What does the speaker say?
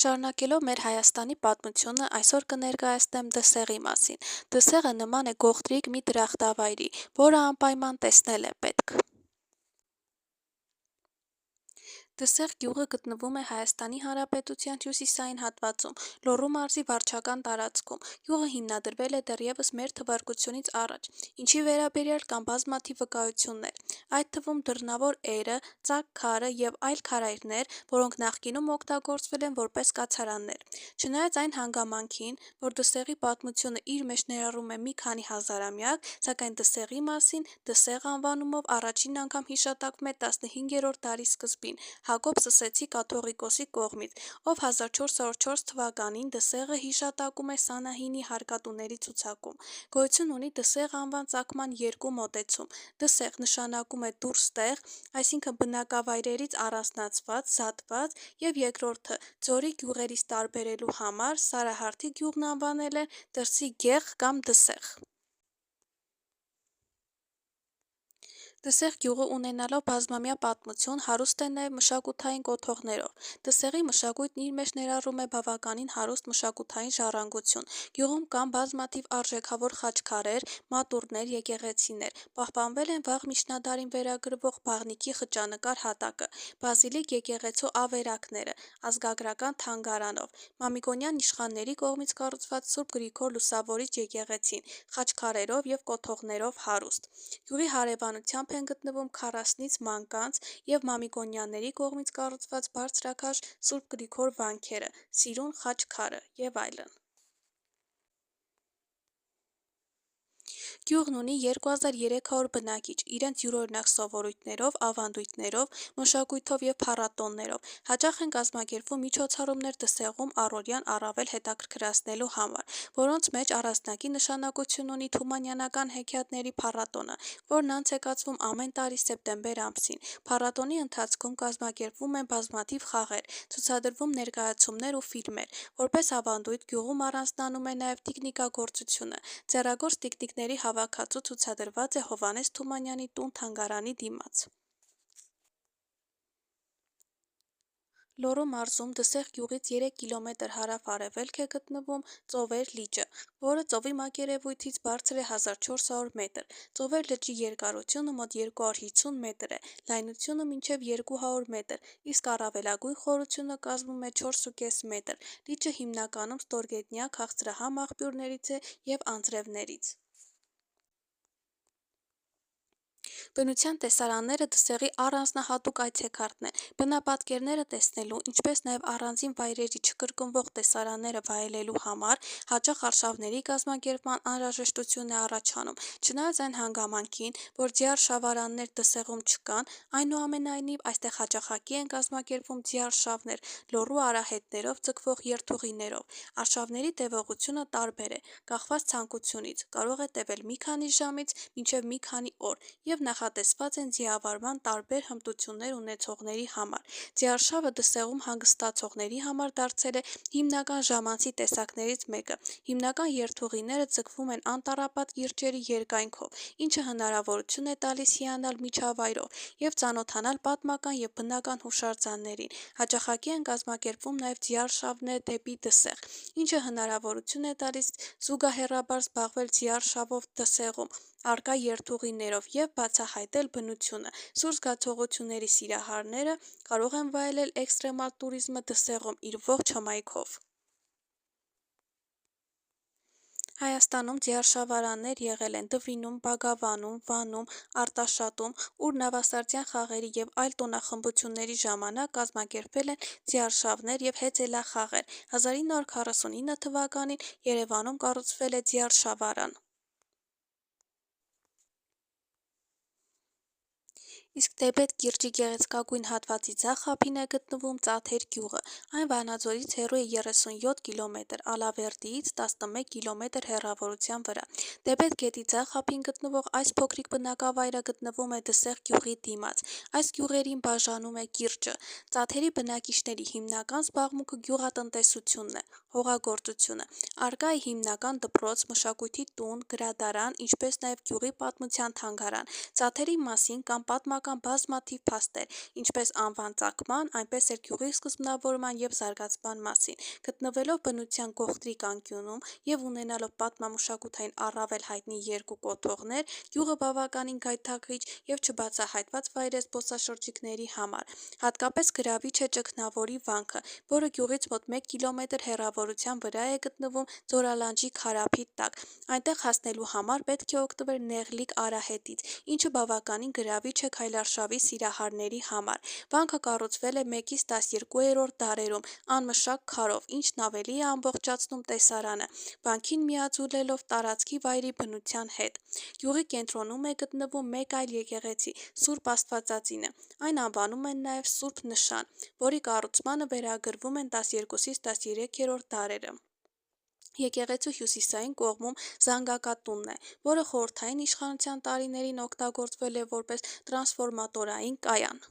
Շարունակելով մեր Հայաստանի պատմությունը, այսօր կներկայացնեմ Դսեղի մասին։ Դսեղը նման է գողտրիկ մի դրախտավայրի, որը անպայման տեսնել է պետք։ Դսեղ գյուղը գտնվում է Հայաստանի Հանրապետության հյուսիսային հատվածում, Լոռու մարզի վարչական տարածքում։ Գյուղը հիմնադրվել է դեռևս մեր թվարկությունից առաջ, ինչի վերաբերյալ կան բազմաթիվ վկայություններ, այդ թվում դռնավոր էրը, ծակ քարը եւ այլ քարայրներ, որոնք նախկինում օգտագործվել են որպես կացարաններ։ Չնայած այն հանգամանքին, որ Դսեղի պատմությունը իր մեջ ներառում է մի քանի հազարամյակ, սակայն Դսեղի մասին Դսեղ անվանումով առաջին անգամ հիշատակվում է 15-րդ դարի սկզբին Հակոբ Սսեցի կաթողիկոսի կողմից, ով 1404 թվականին Դսեղը հիշատակում է Սանահինի հարկատուների ցուցակում։ Գոյություն ունի Դսեղ անվան ծագման երկու մոտեցում։ Դսեղ նշանակում է դուրս տեղ, այսինքն բնակավայրերից առանձնացված, զատված, եւ երկրորդը ձորի գյուղերից տարբերելու համար Սարահարթի գյուղն անվանել են Դրսի գեղ կամ Դսեղ։ Դսեղ գյուղը ունենալով բազմամյա պատմություն հարուստ է նաև մշակութային կոթողներով։ Դսեղի մշակույթն իր մեջ ներառում է բավականին հարուստ մշակութային ժառանգություն։ Գյուղում կան բազմաթիվ արժեքավոր խաչքարեր, մատուռներ, եկեղեցիներ։ Պահպանվել են վաղ միջնադարին վերագրվող բաղնիքի խճանկար հատակը, բազիլիկ եկեղեցու ավերակները, ազգագրական թանգարանով, Մամիկոնյան իշխանների կողմից կառուցված Սուրբ Գրիգոր Լուսավորիչ եկեղեցին, խաչքարերով եւ կոթողներով հարուստ։ Գյուղի հարևանությամբ են գտնվում Քառասնից Մանկանց եւ Մամիկոնյանների կողմից կառուցված բարձրաքաշ Սուրբ Գրիգոր վանքերը, Սիրուն խաչքարը եւ այլն։ Գյուղն ունի 2300 բնակիչ, իրենց յուրօրինակ սովորույթներով, ավանդույթներով, մշակույթով եւ փառատոններով։ Հաճախ են կազմակերպվում միջոցառումներ Դսեղում առօրյան առավել հետաքրքրացնելու համար, որոնց մեջ առանձնակի նշանակություն ունի Թումանյանական հեքիաթների փառատոնը, որն անց է կացվում ամեն տարի սեպտեմբեր ամսին։ Փառատոնի ընթացքում կազմակերպվում են բազմաթիվ խաղեր, ցուցադրվում ներկայացումներ ու ֆիլմեր։ Որպես ավանդույթ գյուղում առանձնանում է նաեւ տիկնիկագործությունը։ Ձեռագործ տիկնիկների հավաքածու ցուցադրված է Հովհաննես Թումանյանի տուն-թանգարանի դիմաց։ Լոռու մարզում Դսեղ գյուղից 3 կիլոմետր հարավ-արևելք է գտնվում Ծովեր լիճը, որը ծովի մակերևույթից բարձր է 1400 մետր։ Ծովեր լճի երկարությունը մոտ 250 մետր է, լայնությունը մինչև 200 մետր, իսկ առավելագույն խորությունը կազմում է 4,5 մետր։ Լիճը հիմնականում ստորգետնյա քաղցրահամ աղբյուրներից է եւ անձրևներից։ Բնության տեսարանները Դսեղի առանձնահատուկ այցեքարտն են։ Բնապատկերները տեսնելու, ինչպես նաև առանձին վայրերի չկրկնվող տեսարանները վայելելու համար հաճախ արշավների կազմակերպման անհրաժեշտություն է առաջանում։ Չնայած այն հանգամանքին, որ ձիար շավարաններ Դսեղում չկան, այնուամենայնիվ այստեղ հաճախակի են կազմակերպվում ձիարշավներ Լոռու արահետներով ձգվող երթուղիներով։ Արշավների տևողությունը տարբեր է, կախված ցանկությունից, կարող է տևել մի քանի ժամից մինչև մի քանի օր եւ նախատեսված են ձիավարման տարբեր հմտություններ ունեցողների համար։ Ձիարշավը Դսեղում հանգստացողների համար դարձել է հիմնական ժամանցի տեսակներից մեկը։ Հիմնական երթուղիները ձգվում են անտառապատ կիրճերի երկայնքով, ինչը հնարավորություն է տալիս հիանալ միջավայրով եւ ծանոթանալ պատմական եւ բնական հուշարձաններին։ Հաճախակի են կազմակերպվում նաեւ ձիարշավներ դեպի Դսեղ, ինչը հնարավորություն է տալիս զուգահեռաբար զբաղվել ձիարշավով Դսեղում առկա երթուղիներով եւ բացահայտել բնությունը։ Սուր զգացողությունների սիրահարները կարող են վայելել էքստրեմալ տուրիզմը Դսեղում իր ողջ հմայքով։ Հայաստանում ձիարշավարաններ եղել են Դվինում, Բագավանում, Վանում, Արտաշատում, ուր նավասարդյան խաղերի եւ այլ տոնախմբությունների ժամանակ կազմակերպվել են ձիարշավներ եւ հեծելախաղեր։ 1949 թվականին Երևանում կառուցվել է ձիարշավարան։ Իսկ Տեբետ կիրճի գեղեցկագույն հատվածի ձախ ափին է գտնվում Ծաթեր գյուղը։ Այն Վանաձորից հեռու է 37 կիլոմետր, Ալավերդիից 11 կիլոմետր հեռավորության վրա։ Տեբետ գետի ձախ ափին գտնվող այս փոքրիկ բնակավայրը գտնվում է Դսեղ գյուղի դիմաց։ Այս գյուղերին բաժանում է կիրճը։ Ծաթերի բնակիչների հիմնական զբաղմունքը գյուղատնտեսությունն է։ Հողագործությունը առկա է հիմնական դպրոց, մշակույթի տուն, գրադարան, ինչպես նաև գյուղի պատմության թանգարան, ծաթերի մասին կամ պատմական բազմաթիվ փաստեր, ինչպես անվան ծագման, այնպես էլ գյուղի սկզբնավորման և զարգացման մասին։ Գտնվելով բնության գողտրիկ անկյունում և ունենալով պատմամշակութային առավել հայտնի երկու կոթողներ, գյուղը բավականին գայթակղիչ և չբացահայտված վայր է զբոսաշրջիկների համար։ Հատկապես գրավիչ է Ճգնավորի վանքը, որը գյուղից մոտ 1 կիլոմետր հեռավորության վրա է գտնվում Ձորալանջի քարափի տակ։ Այնտեղ հասնելու համար պետք է օգտվել նեղլիկ արահետից, ինչը բավականին գրավիչ է քայլարշավի սիրահարների համար։ Վանքը կառուցվել է 1-ից 12-րդ դարերում անմշակ քարով, ինչն ավելի է ամբողջացնում տեսարանը, վանքին միաձուլելով տարածքի վայրի բնության հետ։ Գյուղի կենտրոնում է գտնվում մեկ այլ եկեղեցի՝ Սուրբ Աստվածածինը։ Այն անվանում են նաև Սուրբ Նշան, որի կառուցմանը վերագրվում են 12-ից 13-րդ դարերը։ Եկեղեցու հյուսիսային կողմում զանգակատունն է, որը խորհրդային իշխանության տարիներին օգտագործվել է որպես տրանսֆորմատորային կայան։